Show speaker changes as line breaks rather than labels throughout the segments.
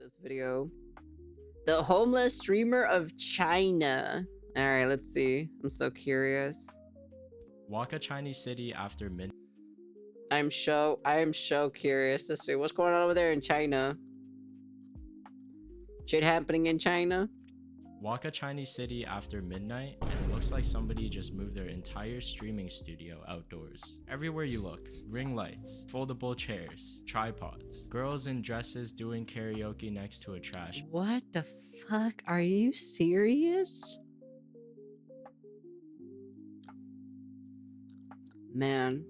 this video. The homeless streamer of China. All right, let's see. I'm so curious.
Walk a Chinese city after midnight.
I am so curious to see what's going on over there in China. Shit happening in China?
Walk a Chinese city after midnight, and it looks like somebody just moved their entire streaming studio outdoors. Everywhere you look, ring lights, foldable chairs, tripods, girls in dresses doing karaoke next to a trash.
What the fuck? Are you serious? Man.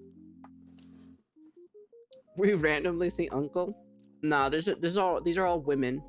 We randomly see Uncle? Nah, these are all women.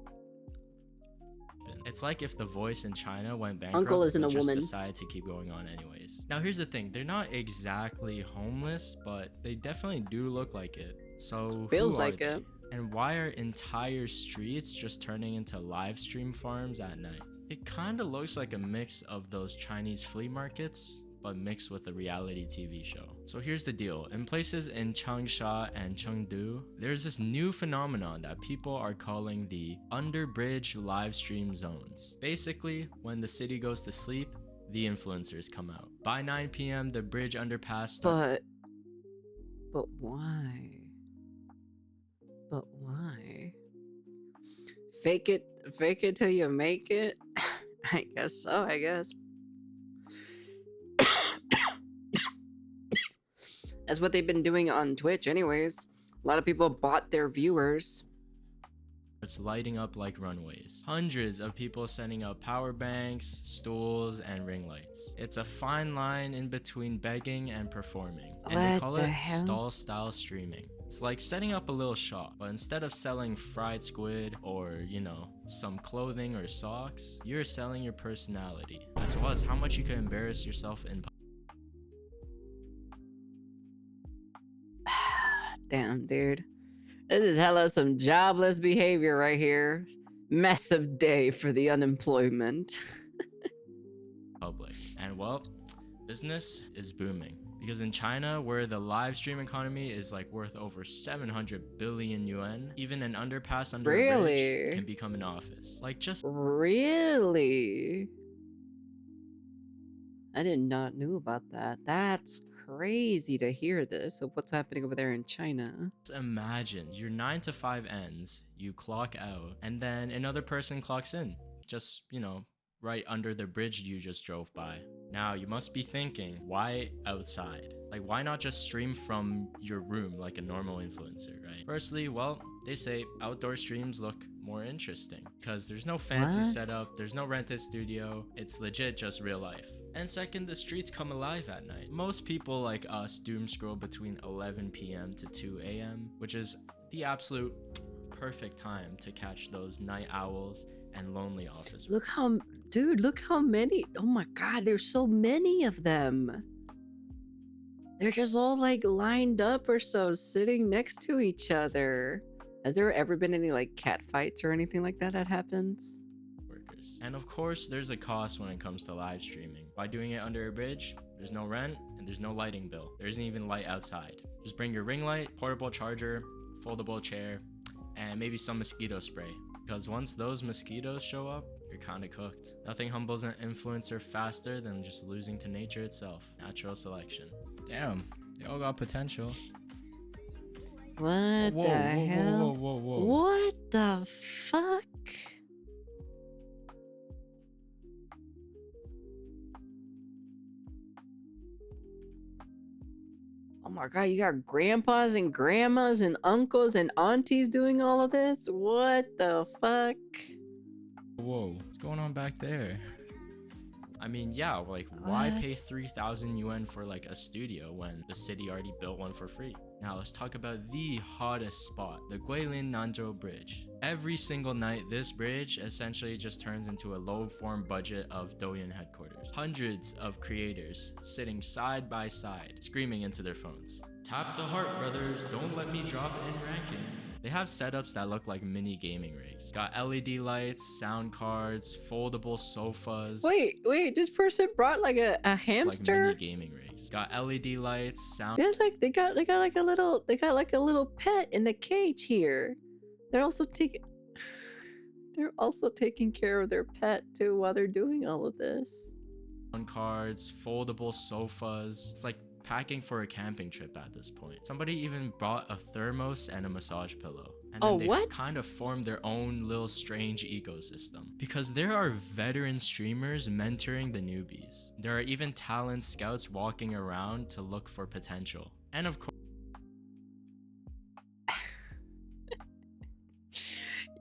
It's like if The Voice in China went bankrupt,
Uncle isn't
but
a
just
woman.
decided to keep going on anyways. Now here's the thing, they're not exactly homeless, but they definitely do look like it. So
Feels
who
like
are
it.
they? And why are entire streets just turning into live stream farms at night? It kind of looks like a mix of those Chinese flea markets, but mixed with a reality TV show. So here's the deal. In places in Changsha and Chengdu, there's this new phenomenon that people are calling the underbridge live stream zones. Basically, when the city goes to sleep, the influencers come out. By 9 p.m., the bridge underpass
But why? But why? Fake it till you make it? I guess so, I guess. That's what they've been doing on Twitch anyways. A lot of people bought their viewers.
It's lighting up like runways. Hundreds of people setting up power banks, stools, and ring lights. It's a fine line in between begging and performing. And they call it stall style streaming. It's like setting up a little shop, but instead of selling fried squid or, you know, some clothing or socks, you're selling your personality, as well as how much you can embarrass yourself in public.
Damn, dude. This is hella some jobless behavior right here. Massive day for the unemployment.
And well, business is booming. Because in China, where the live stream economy is like worth over 700 billion yuan, even an underpass under a bridge can become an office. Like just
really? I did not know about that. That's crazy to hear this of what's happening over there in China.
imagine your 9 to 5 ends, you clock out, and then another person clocks in. Just, you know, right under the bridge you just drove by. Now you must be thinking, why outside? Like, why not just stream from your room like a normal influencer, right? Firstly, well, they say outdoor streams look more interesting because there's no fancy setup, there's no rented studio, it's legit just real life. And second, the streets come alive at night. Most people like us doom scroll between 11 p.m. to 2 a.m., which is the absolute perfect time to catch those night owls and lonely office.
Look how many. Oh my god, there's so many of them. They're just all like lined up or so, sitting next to each other. Has there ever been any like cat fights or anything like that happens?
And of course, there's a cost when it comes to live streaming. By doing it under a bridge, there's no rent and there's no lighting bill. There isn't even light outside. Just bring your ring light, portable charger, foldable chair, and maybe some mosquito spray. Because once those mosquitoes show up, you're kinda cooked. Nothing humbles an influencer faster than just losing to nature itself. Natural selection. Damn, they all got potential.
What the hell?
Whoa.
What the fuck? Oh my god, you got grandpas and grandmas and uncles and aunties doing all of this? What the fuck?
Whoa, what's going on back there? I mean, yeah, like, why pay 3,000 yuan for like a studio when the city already built one for free? Now let's talk about the hottest spot, the Guilin Nanzhou Bridge. Every single night, this bridge essentially just turns into a low-form budget of Douyin headquarters. Hundreds of creators sitting side by side, screaming into their phones. Tap the heart, brothers, don't let me drop in ranking. They have setups that look like mini gaming rigs. Got LED lights, sound cards, foldable sofas.
Wait, this person brought like a hamster?
Like mini gaming rigs. Got LED lights, sound.
There's like they got like a little pet in the cage here. They're also taking They're also taking care of their pet too while they're doing all of this.
Cards, foldable sofas. It's like packing for a camping trip at this point. Somebody even brought a thermos and a massage pillow. And then they kind of formed their own little strange ecosystem. Because there are veteran streamers mentoring the newbies. There are even talent scouts walking around to look for potential. And of course,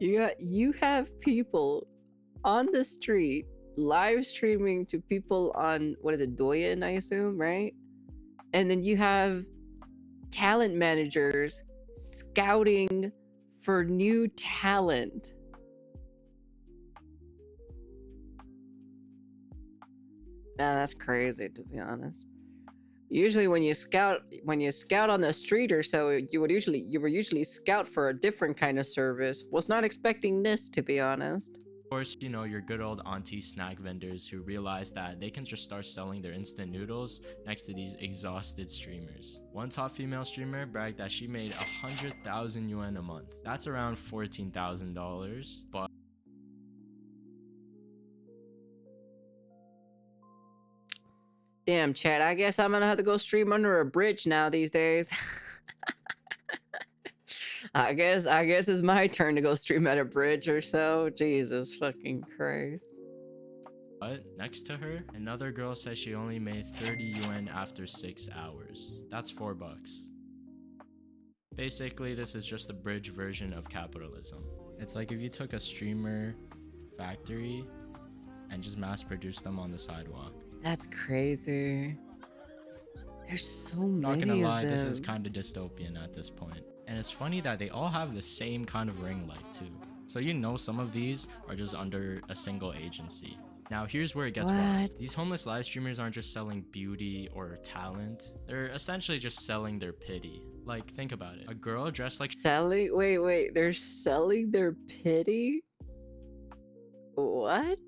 you have people on the street live streaming to people on, what is it, Doyen, I assume, right? And then you have talent managers scouting for new talent. Man, that's crazy, to be honest. Usually when you scout on the street or so, you were usually scout for a different kind of service. Was not expecting this, to be honest.
Of course, you know, your good old auntie snack vendors who realize that they can just start selling their instant noodles next to these exhausted streamers. One top female streamer bragged that she made 100,000 yuan a month. That's around $14,000, but
damn, Chad, I guess I'm gonna have to go stream under a bridge now these days. I guess it's my turn to go stream at a bridge or so. Jesus fucking Christ.
But next to her, another girl says she only made 30 yuan after 6 hours. That's $4. Basically, this is just a bridge version of capitalism. It's like if you took a streamer factory and just mass produced them on the sidewalk.
That's crazy. There's so many.
Not gonna lie, this is kind of dystopian at this point. And it's funny that they all have the same kind of ring light too. So you know some of these are just under a single agency. Now here's where it gets wild. These homeless live streamers aren't just selling beauty or talent. They're essentially just selling their pity. Like, think about it. A girl dressed like
wait, they're selling their pity? What?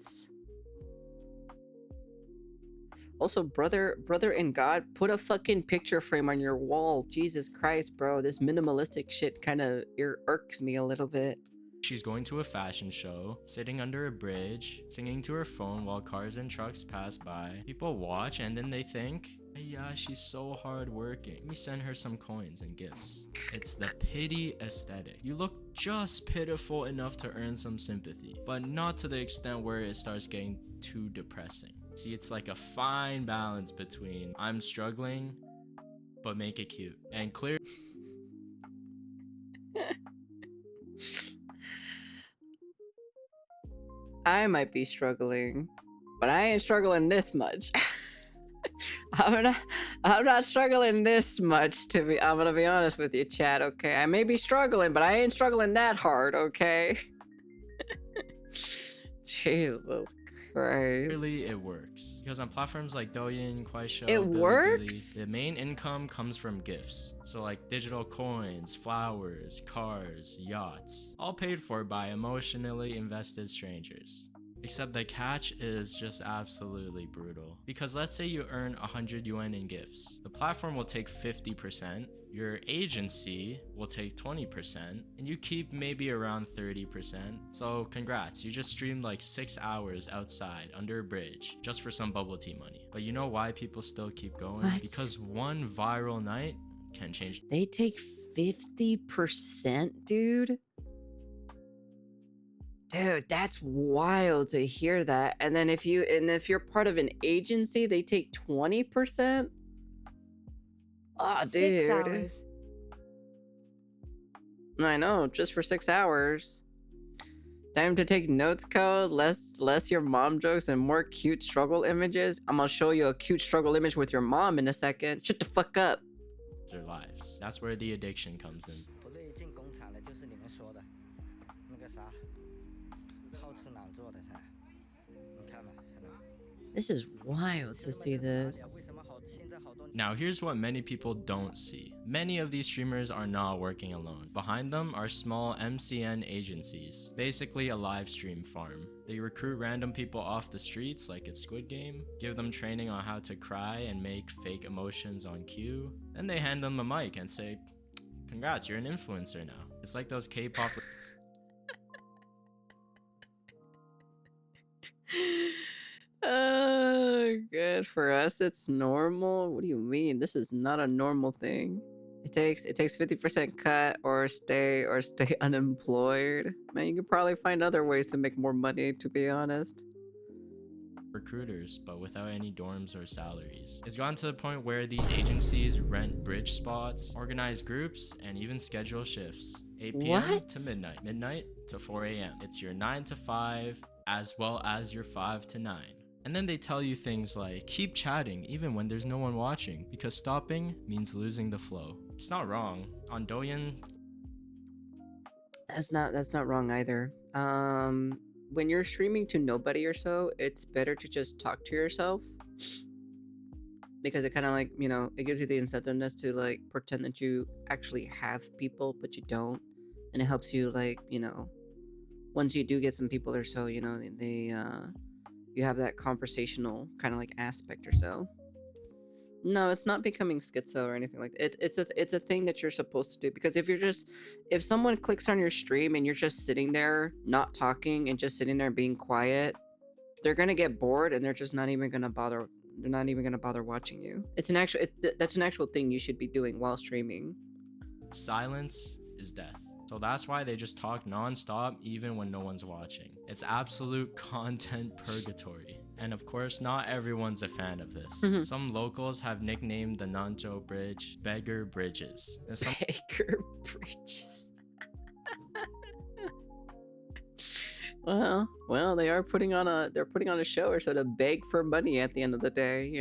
Also, brother in God, put a fucking picture frame on your wall. Jesus Christ, bro. This minimalistic shit kind of irks me a little bit.
She's going to a fashion show, sitting under a bridge, singing to her phone while cars and trucks pass by. People watch and then they think, hey, yeah, she's so hardworking. Let me send her some coins and gifts. It's the pity aesthetic. You look just pitiful enough to earn some sympathy, but not to the extent where it starts getting too depressing. See, it's like a fine balance between I'm struggling, but make it cute. And clear.
I might be struggling, but I ain't struggling this much. I'm not struggling this much, I'm gonna be honest with you, Chad, okay? I may be struggling, but I ain't struggling that hard, okay? Jesus Christ.
Really, it works. Because on platforms like Douyin, Kuaishou,
it
Bilibili,
works?
the main income comes from gifts. So like digital coins, flowers, cars, yachts, all paid for by emotionally invested strangers. Except the catch is just absolutely brutal. Because let's say you earn 100 yuan in gifts. The platform will take 50%, your agency will take 20%, and you keep maybe around 30%. So congrats, you just streamed like 6 hours outside under a bridge just for some bubble tea money. But you know why people still keep going?
What?
Because one viral night can change.
They take 50%, dude? Dude, that's wild to hear that. And then if you're part of an agency, they take 20%? Oh, dude.
6 hours.
I know, just for 6 hours. Time to take notes, code. Less your mom jokes and more cute struggle images. I'm gonna show you a cute struggle image with your mom in a second. Shut the fuck up.
Their lives. That's where the addiction comes in.
This is wild to see this.
Now here's what many people don't see. Many of these streamers are not working alone. Behind them are small MCN agencies, basically a live stream farm. They recruit random people off the streets like it's Squid Game, give them training on how to cry and make fake emotions on cue, then they hand them a mic and say, congrats, you're an influencer now. It's like those K-pop
god, for us it's normal. What do you mean? This is not a normal thing. It takes 50% cut or stay unemployed. Man, you could probably find other ways to make more money, to be honest.
Recruiters, but without any dorms or salaries. It's gotten to the point where these agencies rent bridge spots, organize groups, and even schedule shifts. 8 p.m.
What?
to midnight to 4 a.m. It's your 9 to 5 as well as your 5 to 9. And then they tell you things like, keep chatting even when there's no one watching, because stopping means losing the flow. It's not wrong. On Douyin,
That's not wrong either. When you're streaming to nobody or so, it's better to just talk to yourself, because it kind of like, it gives you the incentiveness to like pretend that you actually have people, but you don't, and it helps you like, once you do get some people or so, they you have that conversational kind of like aspect or so. No, it's not becoming schizo or anything like that. It's a thing that you're supposed to do, because if someone clicks on your stream and you're just sitting there not talking and just sitting there being quiet, they're gonna get bored and they're just not even gonna bother. They're not even gonna bother watching you. That's an actual thing you should be doing while streaming.
silence is death. So that's why they just talk non-stop even when no one's watching. It's absolute content purgatory. And of course, not everyone's a fan of this. Some locals have nicknamed the Nanzhou Bridge Beggar Bridges. And some
Beggar bridges. Well, they're putting on a show or so to beg for money at the end of the day,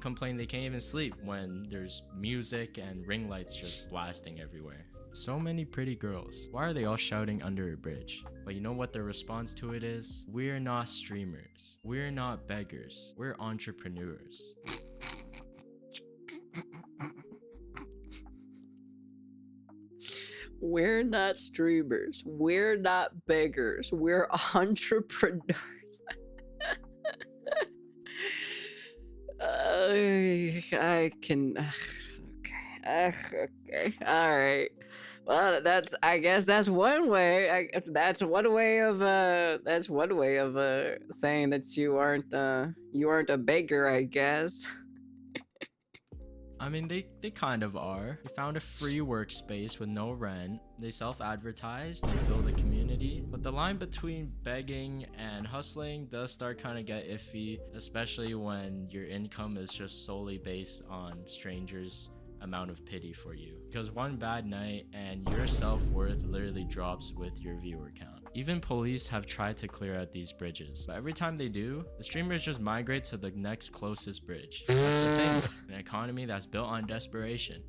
complain they can't even sleep when there's music and ring lights just blasting everywhere. So many pretty girls. Why are they all shouting under a bridge? But you know what their response to it is? We're not streamers. We're not beggars. We're entrepreneurs.
We're not streamers. We're not beggars. We're entrepreneurs. I can. Okay. All right. Well, I guess that's one way. That's one way of saying that you aren't a beggar, I guess.
I mean, they kind of are. They found a free workspace with no rent. They self-advertise, they build a community. But the line between begging and hustling does start kind of get iffy, especially when your income is just solely based on strangers' amount of pity for you. Because one bad night and your self-worth literally drops with your viewer count. Even police have tried to clear out these bridges, but every time they do, the streamers just migrate to the next closest bridge. That's the thing. An economy that's built on desperation,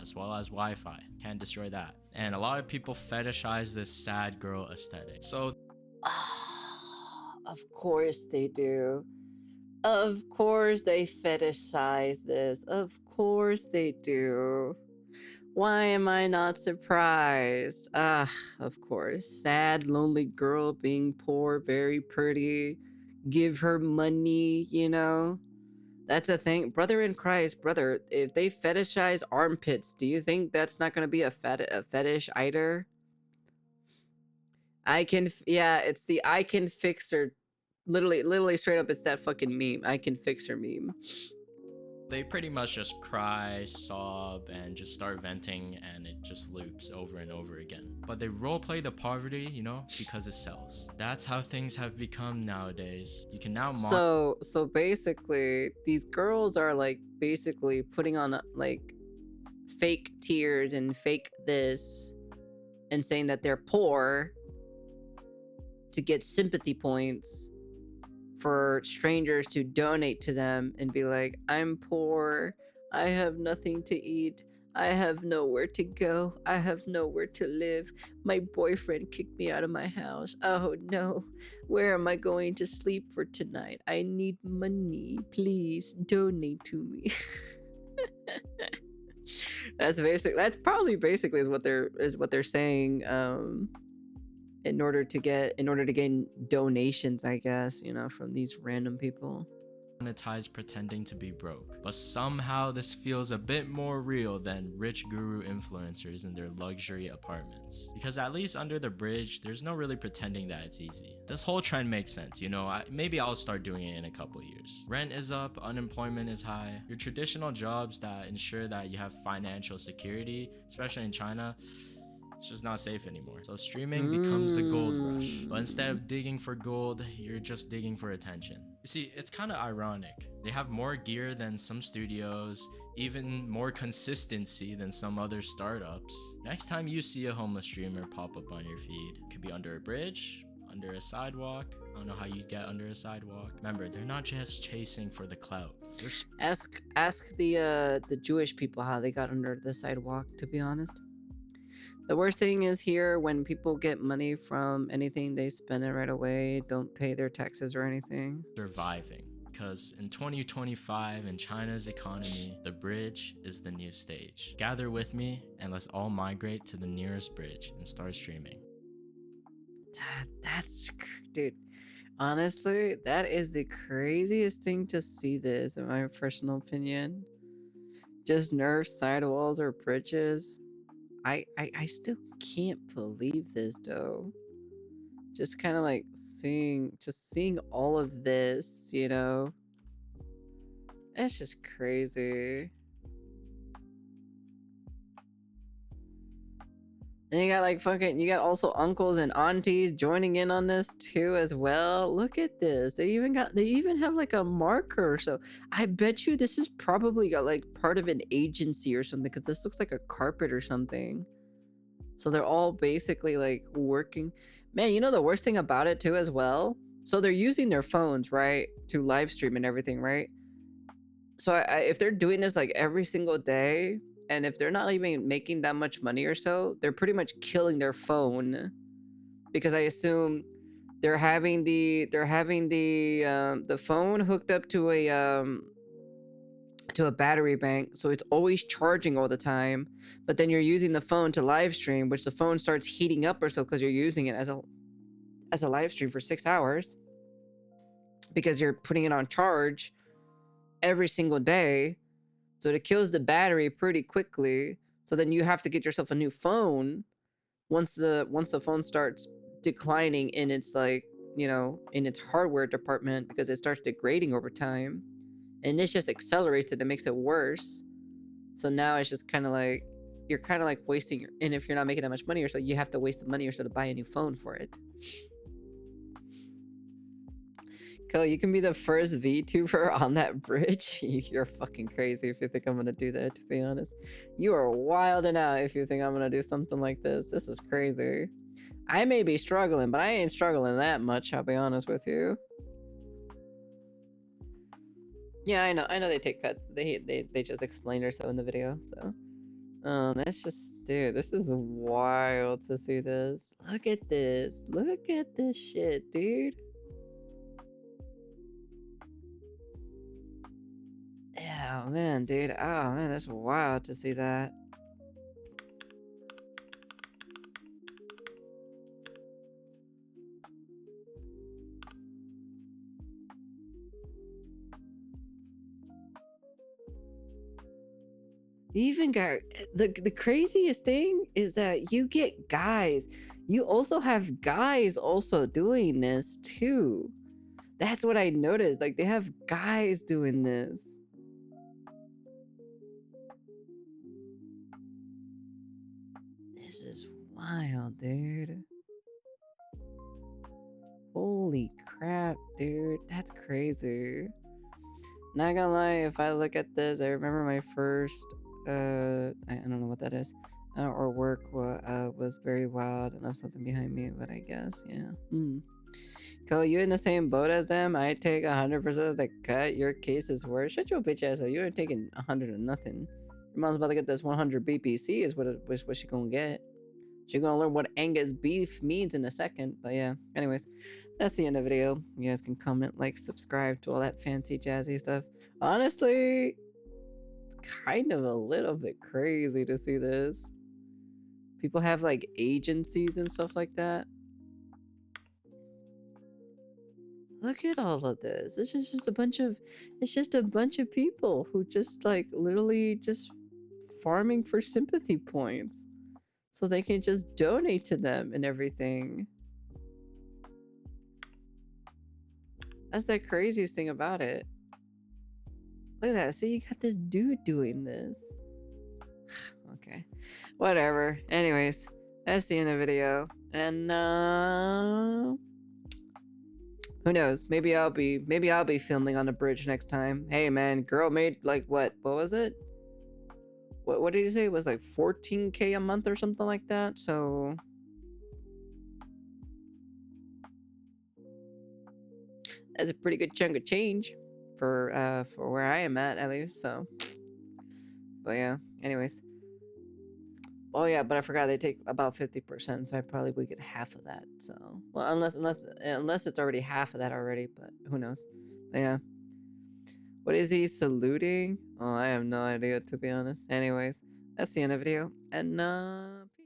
as well as Wi-Fi. Can't destroy that. And a lot of people fetishize this sad girl aesthetic. So,
of course they do. Of course they fetishize this. Of course they do. Why am I not surprised? Of course. Sad, lonely girl being poor, very pretty. Give her money, That's a thing. Brother in Christ, brother, if they fetishize armpits, do you think that's not going to be a fetish either? It's the I can fix her. Literally straight up, it's that fucking meme. I can fix her meme.
they pretty much just cry, sob, and just start venting, and it just loops over and over again. But they roleplay the poverty, because it sells. That's how things have become nowadays. You can now
So basically, these girls are like basically putting on like fake tears and fake this and saying that they're poor to get sympathy points for strangers to donate to them and be like, I'm poor, I have nothing to eat, I have nowhere to go, I have nowhere to live, my boyfriend kicked me out of my house, oh no, where am I going to sleep for tonight? I need money, please donate to me. That's probably basically is what they're saying, in order to gain donations, I guess, from these random people.
monetize pretending to be broke. But somehow this feels a bit more real than rich guru influencers in their luxury apartments. Because at least under the bridge, there's no really pretending that it's easy. This whole trend makes sense, you know, maybe I'll start doing it in a couple years. Rent is up, unemployment is high. Your traditional jobs that ensure that you have financial security, especially in China, it's just not safe anymore. So streaming becomes the gold rush. But instead of digging for gold, you're just digging for attention. You see, it's kind of ironic. They have more gear than some studios, even more consistency than some other startups. Next time you see a homeless streamer pop up on your feed, it could be under a bridge, under a sidewalk. I don't know how you get under a sidewalk. Remember, they're not just chasing for the clout.
Ask the Jewish people how they got under the sidewalk, to be honest. The worst thing is here, when people get money from anything, they spend it right away, don't pay their taxes or anything.
Surviving. Because in 2025, in China's economy, the bridge is the new stage. Gather with me and let's all migrate to the nearest bridge and start streaming.
Dude, honestly, that is the craziest thing to see this, in my personal opinion. Just nerf sidewalls or bridges. I still can't believe this though. Just kind of like seeing all of this, you know. It's just crazy. And you got like you got also uncles and aunties joining in on this too as well. Look at this. They even have like a marker. So I bet you this is probably got like part of an agency or something, because this looks like a carpet or something. So they're all basically like working. Man, you know the worst thing about it too as well? So they're using their phones, right? To live stream and everything, right? So if they're doing this like every single day, and if they're not even making that much money or so, they're pretty much killing their phone, because I assume they're having the phone hooked up to a battery bank, so it's always charging all the time. But then you're using the phone to live stream, which the phone starts heating up or so because you're using it as a live stream for 6 hours, because you're putting it on charge every single day. So it kills the battery pretty quickly. So then you have to get yourself a new phone once the phone starts declining in its, like, you know, in its hardware department, because it starts degrading over time. And this just accelerates it and makes it worse. So now it's just kind of like, you're kind of like wasting and if you're not making that much money or so, you have to waste the money or so to buy a new phone for it. Cool, you can be the first VTuber on that bridge. You're fucking crazy if you think I'm gonna do that, to be honest. You are wilding out if you think I'm gonna do something like this. This is crazy. I may be struggling, but I ain't struggling that much, I'll be honest with you. Yeah, I know they take cuts. They just explained or so in the video, so. That's just, dude, this is wild to see this. Look at this. Look at this shit, dude. Yeah, man, dude. Oh, man, that's wild to see that. You even got the craziest thing is that you get guys. You also have guys also doing this too. That's what I noticed. Like, they have guys doing this. This is wild, dude. Holy crap, dude. That's crazy. Not gonna lie, if I look at this, I remember my first I don't know what that is, or work was very wild and left something behind me, but I guess, yeah. Cole, you in the same boat as them? I take 100% of the cut. Your case is worse. Shut your bitch ass up. You ain't taking 100 of nothing. Your mom's about to get this 100 BPC is what she gonna get. She gonna learn what Angus beef means in a second, but yeah. Anyways, that's the end of the video. You guys can comment, like, subscribe to all that fancy jazzy stuff. Honestly, it's kind of a little bit crazy to see this. People have like agencies and stuff like that. Look at all of this. This is just a bunch of, it's just a bunch of people who just like literally just farming for sympathy points so they can just donate to them and everything. That's the craziest thing about it. Look at that. See, you got this dude doing this. Okay. Whatever. Anyways, that's the end of the video. And who knows? Maybe I'll be filming on the bridge next time. Hey man, girl made like what was it? What did he say? It was like 14K a month or something like that. So that's a pretty good chunk of change for where I am at least. So, but yeah. Anyways. Oh yeah, but I forgot they take about 50%, so I probably would get half of that. So, well, unless it's already half of that already, but who knows? But yeah. What is he saluting? Oh, I have no idea, to be honest. Anyways, that's the end of the video, and peace.